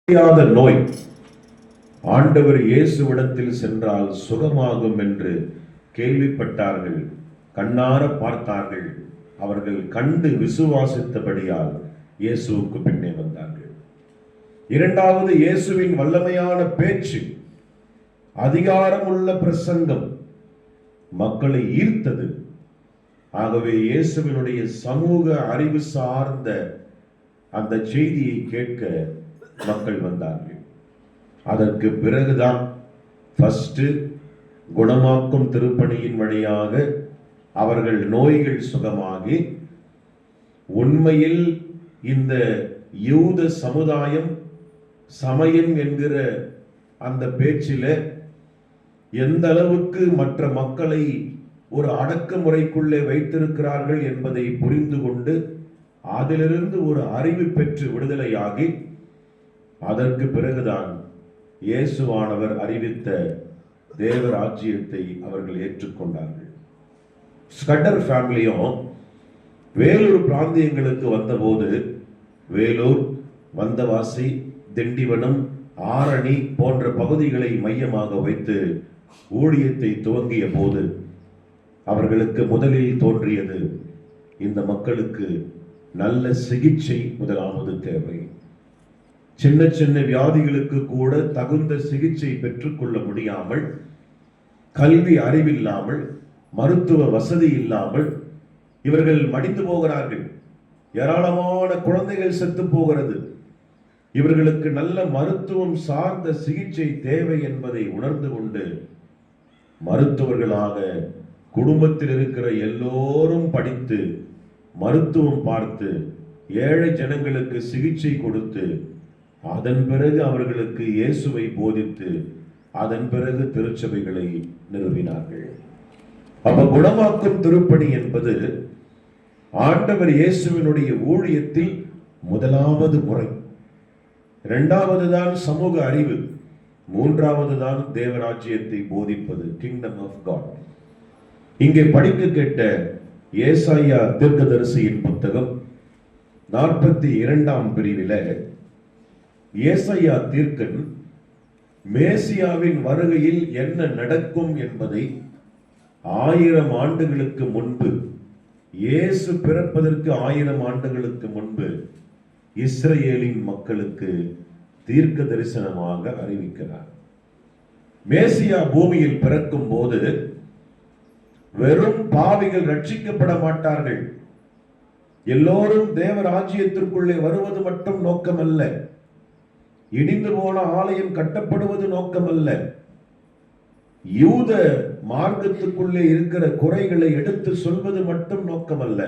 முடியாத நோய் ஆண்டவர் இயேசுவிடத்தில் சென்றால் சுகமாகும் என்று கேள்விப்பட்டார்கள். கண்ணார பார்த்தார்கள். அவர்கள் கண்டு விசுவாசித்தபடியால் இயேசுவுக்கு பின்னே வந்தார்கள். இரண்டாவது, இயேசுவின் வல்லமையான பேச்சு, அதிகாரமுள்ள பிரசங்கம் மக்களை ஈர்த்தது. ஆகவே இயேசுவினுடைய சமூக அறிவு சார்ந்த அந்த செய்தியை கேட்க மக்கள் வந்தார்கள். அதற்கு பிறகுதான் குணமாக்கும் திருப்பணியின் வழியாக அவர்கள் நோய்கள் சுகமாகி, உண்மையில் இந்த யூத சமுதாயம் சமயம் என்கிற அந்த பேச்சில எந்த அளவுக்கு மற்ற மக்களை ஒரு அடக்குமுறைக்குள்ளே வைத்திருக்கிறார்கள் என்பதை புரிந்து கொண்டு அதிலிருந்து ஒரு அறிவு பெற்று விடுதலையாகி, அதற்கு பிறகுதான் இயேசுவானவர் அறிவித்த தேவராஜ்யத்தை அவர்கள் ஏற்றுக்கொண்டார்கள். ஸ்கட்டர் ஃபேமிலியும் வேலூர் பிராந்தியங்களுக்கு வந்தபோது, வேலூர், வந்தவாசி, திண்டிவனம், ஆரணி போன்ற பகுதிகளை மையமாக வைத்து ஊழியத்தை துவங்கிய போது அவர்களுக்கு முதலில் தோன்றியது, இந்த மக்களுக்கு நல்ல சிகிச்சை முதலாவது தேவை. சின்ன சின்ன வியாதிகளுக்கு கூட தகுந்த சிகிச்சை பெற்றுக்கொள்ள முடியாமல், கல்வி அறிவில்லாமல், மருத்துவ வசதி இல்லாமல் இவர்கள் மடிந்து போகிறார்கள். ஏராளமான குழந்தைகள் செத்து போகிறது. இவர்களுக்கு நல்ல மருத்துவம் சார்ந்த சிகிச்சை தேவை என்பதை உணர்ந்து கொண்டு, மருத்துவர்களாக குடும்பத்தில் இருக்கிற எல்லோரும் படித்து மருத்துவம் பார்த்து ஏழை ஜனங்களுக்கு சிகிச்சை கொடுத்து, அதன் பிறகு அவர்களுக்கு இயேசுவை போதித்து, அதன் பிறகு திருச்சபைகளை நிறுவினார்கள். அப்ப குணமாக்கும் திருப்பணி என்பது ஆண்டவர் இயேசுவினுடைய ஊழியத்தில் முதலாவது முறை. இரண்டாவது தான் சமூக அறிவு, மூன்றாவது தான் தேவராஜ்யத்தை போதிப்பது, கிங்டம் ஆஃப் காட். இங்கே படிக்க கேட்ட ஏசாயா தீர்க்கதரிசியின் புத்தகம் 42ஆம் பிரிவில ஏசாயா தீர்க்கன் மேசியாவின் வருகையில் என்ன நடக்கும் என்பதை 1000 ஆண்டுகளுக்கு முன்பு, இயேசு பிறப்பதற்கு 1000 ஆண்டுகளுக்கு முன்பு இஸ்ரவேலின் மக்களுக்கு தீர்க்க தரிசனமாக அறிவிக்கிறார். மேசியா பூமியில் பிறக்கும் போது வெறும் பாவிகள் ரட்சிக்கப்பட மாட்டார்கள். எல்லோரும் தேவராஜ்யத்திற்குள்ளே வருவது மட்டும் நோக்கமல்ல, இடிந்து போன ஆலயம் கட்டப்படுவது நோக்கமல்ல, யூத மார்க்கத்துக்குள்ளே இருக்கிற குறைகளை எடுத்து சொல்வது மட்டும் நோக்கமல்ல.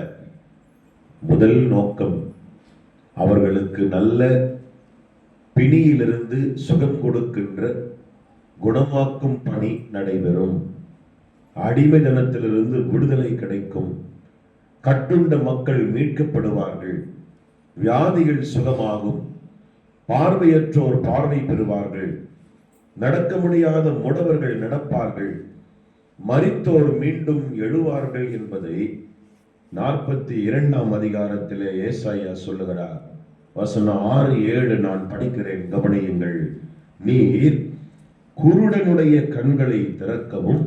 முதல் நோக்கம், அவர்களுக்கு நல்ல பிணியிலிருந்து சுகம் கொடுக்கின்ற குணமாக்கும் பணி நடைபெறும். அடிமைத்தனத்திலிருந்து விடுதலை கிடைக்கும். கட்டுண்ட மக்கள் மீட்கப்படுவார்கள். வியாதிகள் சுகமாகும். பார்வையற்றோர் பார்வை பெறுவார்கள். நடக்க முடியாத முடவர்கள் நடப்பார்கள். மரித்தோர் மீண்டும் எழுவார்கள் என்பதை 42ஆம் அதிகாரத்திலே ஏசாயா சொல்லுகிறார். வசனம் 6, 7 நான் படிக்கிறேன், கவனியுங்கள். நீர் குருடனுடைய கண்களை திறக்கவும்,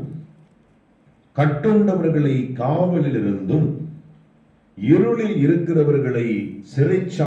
கட்டுண்டவர்களை காவலில் இருந்தும், இருளில் இருக்கிறவர்களை சிறைச்சா